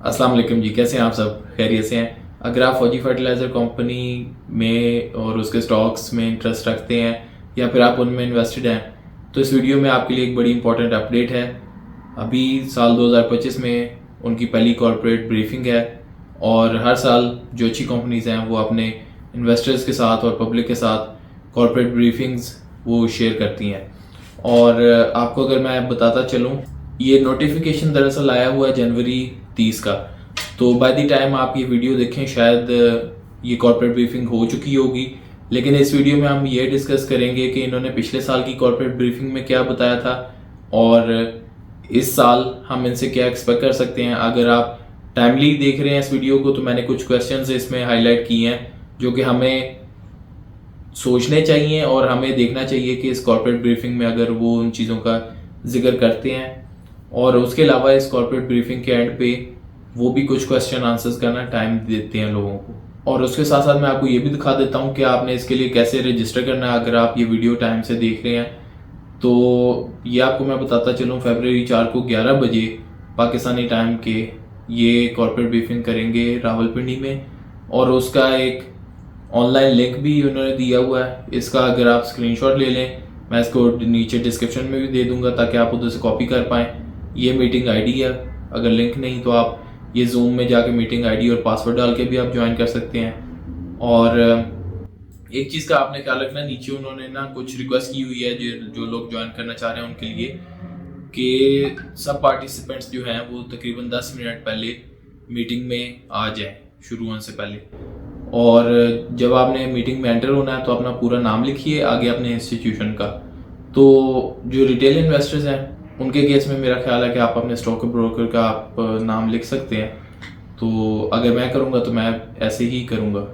अस्सलाम वालेकुम जी, कैसे हैं आप सब? खैरियत से हैं? अगर आप फौजी फर्टिलाइज़र कंपनी में और उसके स्टॉक्स में इंटरेस्ट रखते हैं या फिर आप उनमें इन्वेस्टेड हैं, तो इस वीडियो में आपके लिए एक बड़ी इंपॉर्टेंट अपडेट है। अभी साल 2025 में उनकी पहली कॉर्पोरेट ब्रीफिंग है और हर साल जो अच्छी कंपनीज हैं वो अपने इन्वेस्टर्स के साथ और पब्लिक के साथ कॉर्पोरेट ब्रीफिंग्स वो शेयर करती हैं। और आपको अगर मैं बताता चलूँ, ये नोटिफिकेशन दरअसल आया हुआ है जनवरी 30 का। तो बाय द टाइम आप ये वीडियो देखें शायद ये कॉर्पोरेट ब्रीफिंग हो चुकी होगी, लेकिन इस वीडियो में हम ये डिस्कस करेंगे कि इन्होंने पिछले साल की कॉर्पोरेट ब्रीफिंग में क्या बताया था और इस साल हम इनसे क्या एक्सपेक्ट कर सकते हैं। अगर आप टाइमली देख रहे हैं इस वीडियो को तो मैंने कुछ क्वेश्चंस इसमें हाईलाइट किए हैं जो कि हमें सोचने चाहिए और हमें देखना चाहिए कि इस कॉर्पोरेट ब्रीफिंग में अगर वो उन चीज़ों का जिक्र करते हैं। और उसके अलावा इस कॉर्पोरेट ब्रीफिंग के एंड पे वो भी कुछ क्वेश्चन आंसर्स करना टाइम देते हैं लोगों को। और उसके साथ साथ मैं आपको ये भी दिखा देता हूँ कि आपने इसके लिए कैसे रजिस्टर करना है। अगर आप ये वीडियो टाइम से देख रहे हैं तो ये आपको मैं बताता चलूँ, फरवरी 4 को 11 बजे पाकिस्तानी टाइम के ये कॉर्पोरेट ब्रीफिंग करेंगे रावलपिंडी में। और उसका एक ऑनलाइन लिंक भी उन्होंने दिया हुआ है। इसका अगर आप स्क्रीनशॉट ले लें, मैं इसको नीचे डिस्क्रिप्शन में भी दे दूंगा ताकि आप उधर से कॉपी कर पाएँ। ये मीटिंग आईडी है, अगर लिंक नहीं तो आप ये जूम में जाके मीटिंग आईडी और पासवर्ड डाल के भी आप ज्वाइन कर सकते हैं। और एक चीज़ का आपने ख्याल रखना, नीचे उन्होंने ना कुछ रिक्वेस्ट की हुई है जो लोग ज्वाइन करना चाह रहे हैं उनके लिए, कि सब पार्टिसिपेंट्स जो हैं वो तकरीबन 10 मिनट पहले मीटिंग में आ जाएं शुरू होने से पहले। और जब आपने मीटिंग में एंटर होना है तो अपना पूरा नाम लिखिए आगे अपने इंस्टीट्यूशन का। तो जो रिटेल इन्वेस्टर्स हैं उनके केस में मेरा ख्याल है कि आप अपने स्टॉक ब्रोकर का आप नाम लिख सकते हैं। तो अगर मैं करूँगा तो मैं ऐसे ही करूँगा।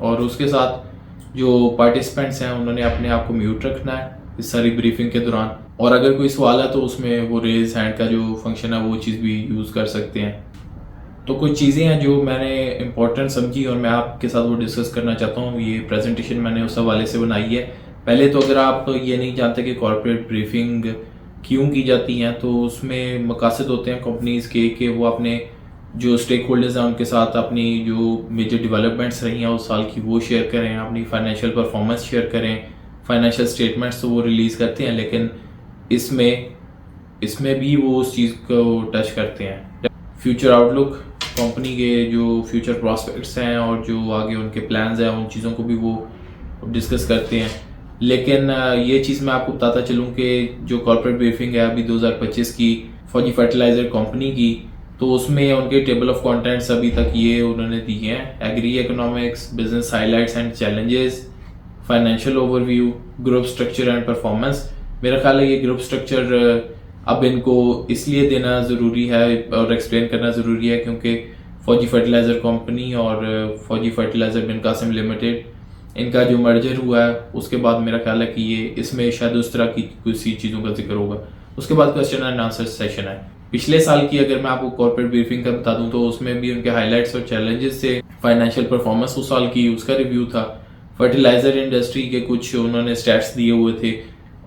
और उसके साथ जो पार्टिसिपेंट्स हैं उन्होंने अपने आप को म्यूट रखना है इस सारी ब्रीफिंग के दौरान। और अगर कोई सवाल है तो उसमें वो रेज हैंड का जो फंक्शन है वो चीज़ भी यूज़ कर सकते हैं। तो कुछ चीज़ें हैं जो मैंने इम्पोर्टेंट समझी और मैं आपके साथ वो डिस्कस करना चाहता हूँ। ये प्रेजेंटेशन मैंने उस हवाले से बनाई है। पहले तो अगर आप ये नहीं जानते कि कॉर्पोरेट ब्रीफिंग क्यों की जाती हैं, तो उसमें मकासद होते हैं कंपनीज के कि वो अपने जो स्टेक होल्डर्स हैं उनके साथ अपनी जो मेजर डेवलपमेंट्स रही हैं उस साल की वो शेयर करें, अपनी फाइनेंशियल परफॉर्मेंस शेयर करें। फाइनेंशियल स्टेटमेंट्स तो वो रिलीज़ करते हैं, लेकिन इसमें भी वो उस चीज़ को टच करते हैं। फ्यूचर आउटलुक, कंपनी के जो फ्यूचर प्रॉस्पेक्ट्स हैं और जो आगे उनके प्लान्स हैं उन चीज़ों को भी वो डिस्कस करते हैं। लेकिन ये चीज़ मैं आपको बताता चलूँ कि जो कॉर्पोरेट ब्रीफिंग है अभी 2025 की फौजी फर्टिलाइज़र कंपनी की, तो उसमें उनके टेबल ऑफ कंटेंट्स अभी तक ये उन्होंने दिए हैं: agree economics, business highlights and challenges, financial overview, group structure and performance. मेरा ख्याल है ये ग्रुप स्ट्रक्चर अब इनको इसलिए देना ज़रूरी है और एक्सप्लेन करना ज़रूरी है क्योंकि फौजी फर्टिलाइज़र कंपनी और फौजी फर्टिलाइज़र बिन कासिम लिमिटेड, इनका जो मर्जर हुआ है उसके बाद मेरा ख्याल है कि ये इसमें शायद उस तरह की किसी चीज़ों का जिक्र होगा। उसके बाद क्वेश्चन एंड आंसर सेशन है। पिछले साल की अगर मैं आपको कॉर्पोरेट ब्रीफिंग का बता दूं तो उसमें भी उनके हाईलाइट्स और चैलेंजेस थे। फाइनेंशियल परफॉर्मेंस उस साल की उसका रिव्यू था। फर्टिलाइज़र इंडस्ट्री के कुछ उन्होंने स्टैट्स दिए हुए थे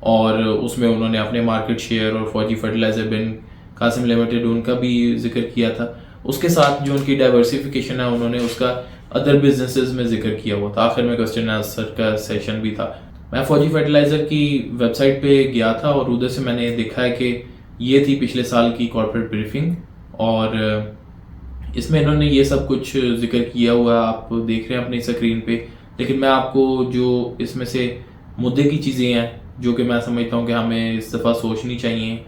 और उसमें उन्होंने अपने मार्केट शेयर और फौजी फर्टिलाइज़र बिन कासिम लिमिटेड उनका भी जिक्र किया था। उसके साथ जो उनकी डाइवर्सिफिकेशन है उन्होंने उसका अदर बिजनेसेस में जिक्र किया हुआ था। आखिर में क्वेश्चन आंसर का सेशन भी था। मैं फौजी फर्टिलाइज़र की वेबसाइट पे गया था और उधर से मैंने देखा है कि ये थी पिछले साल की कॉर्पोरेट ब्रीफिंग और इसमें इन्होंने ये सब कुछ जिक्र किया हुआ आप देख रहे हैं अपनी स्क्रीन पे। लेकिन मैं आपको जो इसमें से मुद्दे की चीज़ें हैं जो कि मैं समझता हूँ कि हमें इस दफ़ा सोचनी चाहिए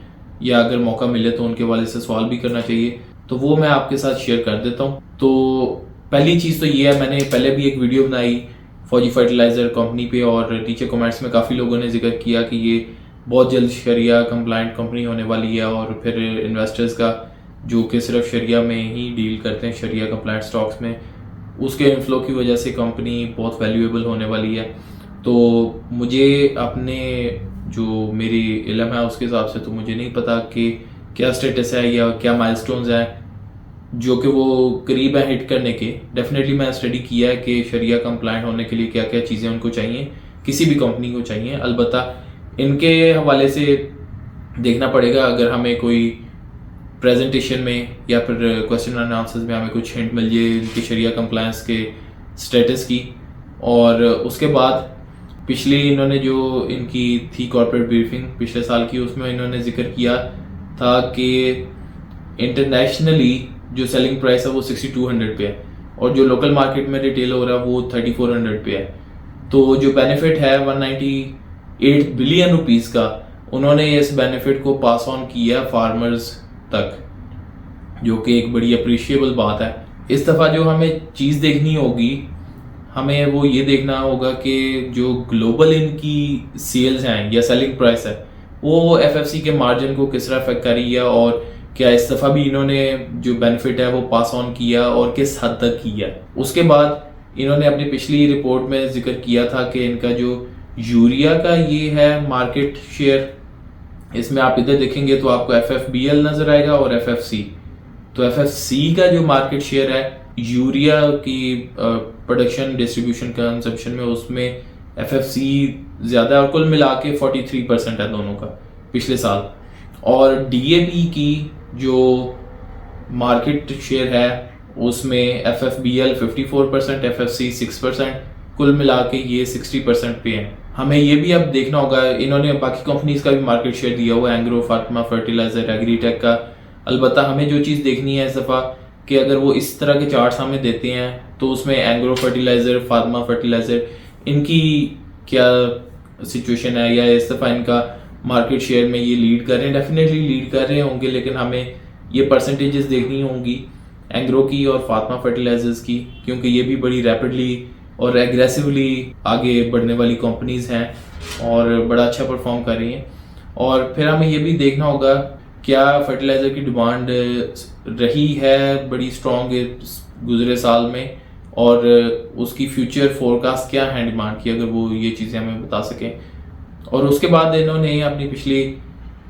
या अगर मौका मिले तो उनके वाले से सवाल भी करना चाहिए, तो वो मैं आपके साथ शेयर कर देता हूँ। तो पहली चीज़ तो ये है, मैंने पहले भी एक वीडियो बनाई फौजी फर्टिलाइज़र कंपनी पे और नीचे कमेंट्स में काफ़ी लोगों ने जिक्र किया कि ये बहुत जल्द शरिया कंप्लाइंट कंपनी होने वाली है और फिर इन्वेस्टर्स का जो कि सिर्फ शरिया में ही डील करते हैं, शरिया कंप्लाइंट स्टॉक्स में, उसके इनफ्लो की वजह से कंपनी बहुत वैल्यूएबल होने वाली है। तो मुझे अपने जो मेरी इल्म है उसके हिसाब से तो मुझे नहीं पता कि क्या स्टेटस है या क्या माइलस्टोन्स हैं जो कि वो करीब है हिट करने के। डेफिनेटली मैं स्टडी किया है कि शरिया कंप्लाइंट होने के लिए क्या क्या चीज़ें उनको चाहिए, किसी भी कंपनी को चाहिए। अलबत्ता इनके हवाले से देखना पड़ेगा, अगर हमें कोई प्रेजेंटेशन में या फिर क्वेश्चन एंड आंसर्स में हमें कुछ हिंट मिल जाए इनकी शरिया कंप्लायंस के स्टेटस की। और उसके बाद पिछली इन्होंने जो इनकी थी कॉर्पोरेट ब्रीफिंग पिछले साल की, उसमें इन्होंने जिक्र किया था कि इंटरनेशनली जो सेलिंग प्राइस है वो 6200 पे है और जो लोकल मार्केट में रिटेल हो रहा है वो 3400 पे है। तो जो बेनिफिट है 198 बिलियन रुपीस का, उन्होंने इस बेनिफिट को पास ऑन किया फार्मर्स तक, जो कि एक बड़ी अप्रिशिएबल बात है। इस दफ़ा जो हमें चीज़ देखनी होगी, हमें वो ये देखना होगा कि जो ग्लोबल इनकी सेल्स हैं या सेलिंग प्राइस है वो एफएफसी के मार्जिन को किस तरह अफेक्ट कर रही है और क्या इस दफ़ा भी इन्होंने जो बेनिफिट है वो पास ऑन किया और किस हद तक किया। उसके बाद इन्होंने अपनी पिछली रिपोर्ट में जिक्र किया था कि इनका जो यूरिया का ये है मार्केट शेयर, इसमें आप इधर देखेंगे तो आपको एफएफबीएल नजर आएगा और एफएफसी। तो एफएफसी का जो मार्केट शेयर है यूरिया की प्रोडक्शन डिस्ट्रीब्यूशन कंजम्पशन में, उसमें एफएफसी ज्यादा है और कुल मिला के 43% है दोनों का पिछले साल। और डीएपी की जो मार्केट शेयर है उसमें एफएफबीएल 54%, एफएफसी 6%, कुल मिला के ये 60% पे है। हमें ये भी अब देखना होगा, इन्होंने बाकी कंपनीज का भी मार्केट शेयर दिया हुआ है, एंग्रो, फार्मा, फर्टिलाइजर, एग्रीटेक का। अलबत्ता हमें जो चीज़ देखनी है इस दफ़ा कि अगर वो इस तरह के चार्ट्स हमें देते हैं तो उसमें एंग्रो फर्टिलाइजर, फार्मा फर्टिलाइजर, इनकी क्या सिचुएशन है या इस दफ़ा इनका मार्केट शेयर में ये लीड कर रहे हैं। डेफिनेटली लीड कर रहे होंगे, लेकिन हमें ये परसेंटेजेस देखनी होंगी एंग्रो की और फार्मा फर्टिलाइजर्स की, क्योंकि ये भी बड़ी रैपिडली और एग्रेसिवली आगे बढ़ने वाली कंपनीज हैं और बड़ा अच्छा परफॉर्म कर रही हैं। और फिर हमें ये भी देखना होगा क्या फर्टिलाइजर की डिमांड रही है बड़ी स्ट्रॉन्ग गुजरे साल में और उसकी फ्यूचर फोरकास्ट क्या है डिमांड की, अगर वो ये चीज़ें हमें बता सकें। और उसके बाद इन्होंने अपनी पिछली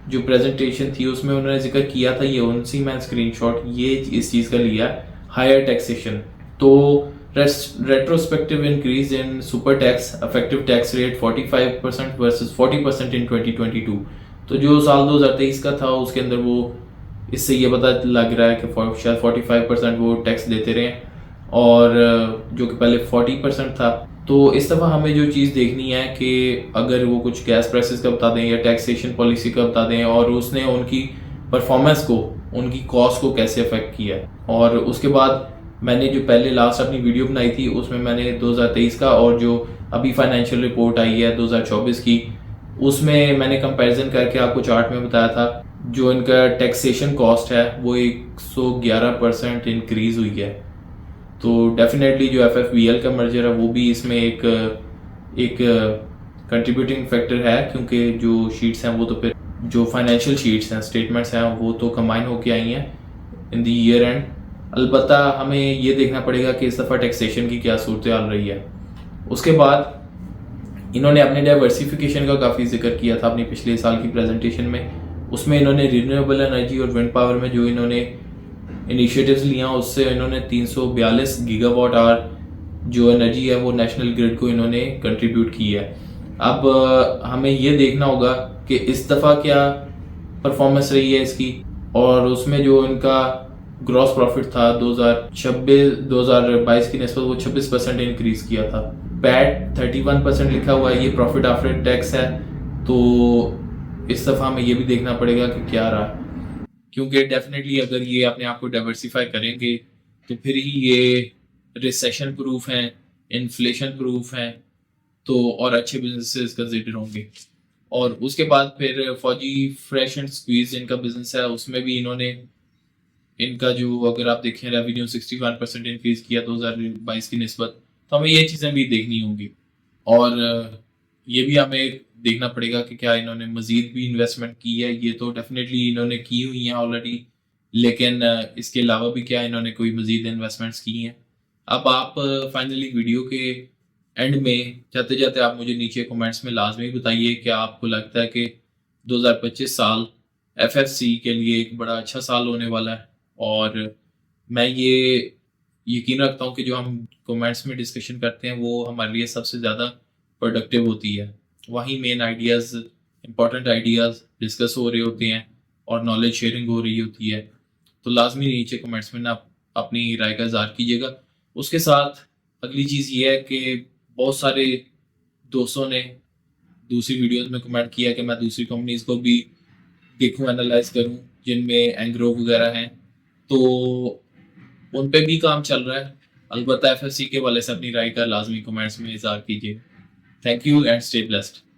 जो प्रेजेंटेशन थी उसमें उन्होंने जिक्र किया था, ये उनसी मैंने स्क्रीनशॉट ये इस चीज़ का लिया, हायर टैक्सेशन। तो retrospective increase in super tax effective tax rate 45% versus 40% इन 2022। तो जो साल 2023 का था उसके अंदर वो इससे ये पता लग रहा है कि शायद 45% वो टैक्स देते रहे और जो कि पहले 40% था। तो इस दफ़ा हमें जो चीज़ देखनी है कि अगर वो कुछ गैस प्राइसेस का बता दें या टैक्सेशन पॉलिसी का बता दें और उसने उनकी परफॉर्मेंस को, उनकी कॉस्ट को कैसे अफेक्ट किया है। और उसके बाद मैंने जो पहले लास्ट अपनी वीडियो बनाई थी उसमें मैंने 2023 का और जो अभी फाइनेंशियल रिपोर्ट आई है 2024 की, उसमें मैंने कंपैरिजन करके आपको चार्ट में बताया था जो इनका टैक्सेशन कॉस्ट है वो 111% इंक्रीज हुई है। तो डेफिनेटली जो एफएफबीएल का मर्जर है वो भी इसमें एक कंट्रीब्यूटिंग फैक्टर है, क्योंकि जो शीट्स हैं वो तो फिर जो फाइनेंशियल शीट्स हैं, स्टेटमेंट्स हैं, वो तो कंबाइन होके आई हैं इन दी ईयर एंड। अलबत्ता हमें ये देखना पड़ेगा कि इस दफ़ा टैक्सेशन की क्या सूरत हाल रही है। उसके बाद इन्होंने अपने डाइवर्सिफिकेशन का काफ़ी जिक्र किया था अपनी पिछले साल की प्रेजेंटेशन में। उसमें इन्होंने रिन्यूएबल एनर्जी और विंड पावर में जो इन्होंने इनिशिएटिव्स लिया उससे इन्होंने 342 गीगावाट आवर जो एनर्जी है वो नेशनल ग्रिड को इन्होंने कंट्रीब्यूट की है। अब हमें ये देखना होगा कि इस दफ़ा क्या परफॉर्मेंस रही है इसकी, और उसमें जो इनका ग्रॉस प्रॉफिट था 2022 की निस्बत वो 26% इंक्रीज किया था। पैट 31% लिखा हुआ है, ये प्रॉफिट आफ्टर टैक्स है। तो इस दफ़ा हमें ये भी देखना पड़ेगा कि क्या रहा, क्योंकि डेफिनेटली अगर ये अपने आप को डाइवर्सिफाई करेंगे तो फिर ही ये रिसेशन प्रूफ हैं, इन्फ्लेशन प्रूफ हैं, तो और अच्छे बिजनेसेस कंसिडर होंगे। और उसके बाद फिर फौजी फ्रेश एंड स्क्वीज इनका बिजनेस है, उसमें भी इन्होंने इनका जो अगर आप देखें रेवेन्यू 61% इंक्रीज किया 2022 की निस्बत। तो हमें ये चीज़ें भी देखनी होंगी और ये भी हमें देखना पड़ेगा कि क्या इन्होंने मजीद भी इन्वेस्टमेंट की है। ये तो डेफिनेटली इन्होंने की हुई हैं ऑलरेडी, लेकिन इसके अलावा भी क्या इन्होंने कोई मजीद इन्वेस्टमेंट्स की हैं। अब आप फाइनली वीडियो के एंड में जाते जाते आप मुझे नीचे कमेंट्स में लाजमी बताइए कि आपको लगता है कि 2025 साल एफएफसी के लिए एक बड़ा अच्छा साल होने वाला है। और मैं ये यकीन रखता हूँ कि जो हम कमेंट्स में डिस्कशन करते हैं वो हमारे लिए सबसे ज़्यादा प्रोडक्टिव होती है। वहीं main ideas, important ideas discuss हो रहे होते हैं और नॉलेज शेयरिंग हो रही होती है। तो लाजमी नीचे कमेंट्स में ना अपनी राय का इजहार कीजिएगा। उसके साथ अगली चीज़ ये है कि बहुत सारे दोस्तों ने दूसरी वीडियोस में कमेंट किया कि मैं दूसरी कंपनीज को भी देखूं, एनालाइज करूं जिनमें एंग्रो वगैरह हैं, तो उन पे भी काम चल रहा है। अलबत्ता एफएससी के वाले से अपनी राय का लाजमी कमेंट्स में इजहार कीजिए। Thank you and stay blessed.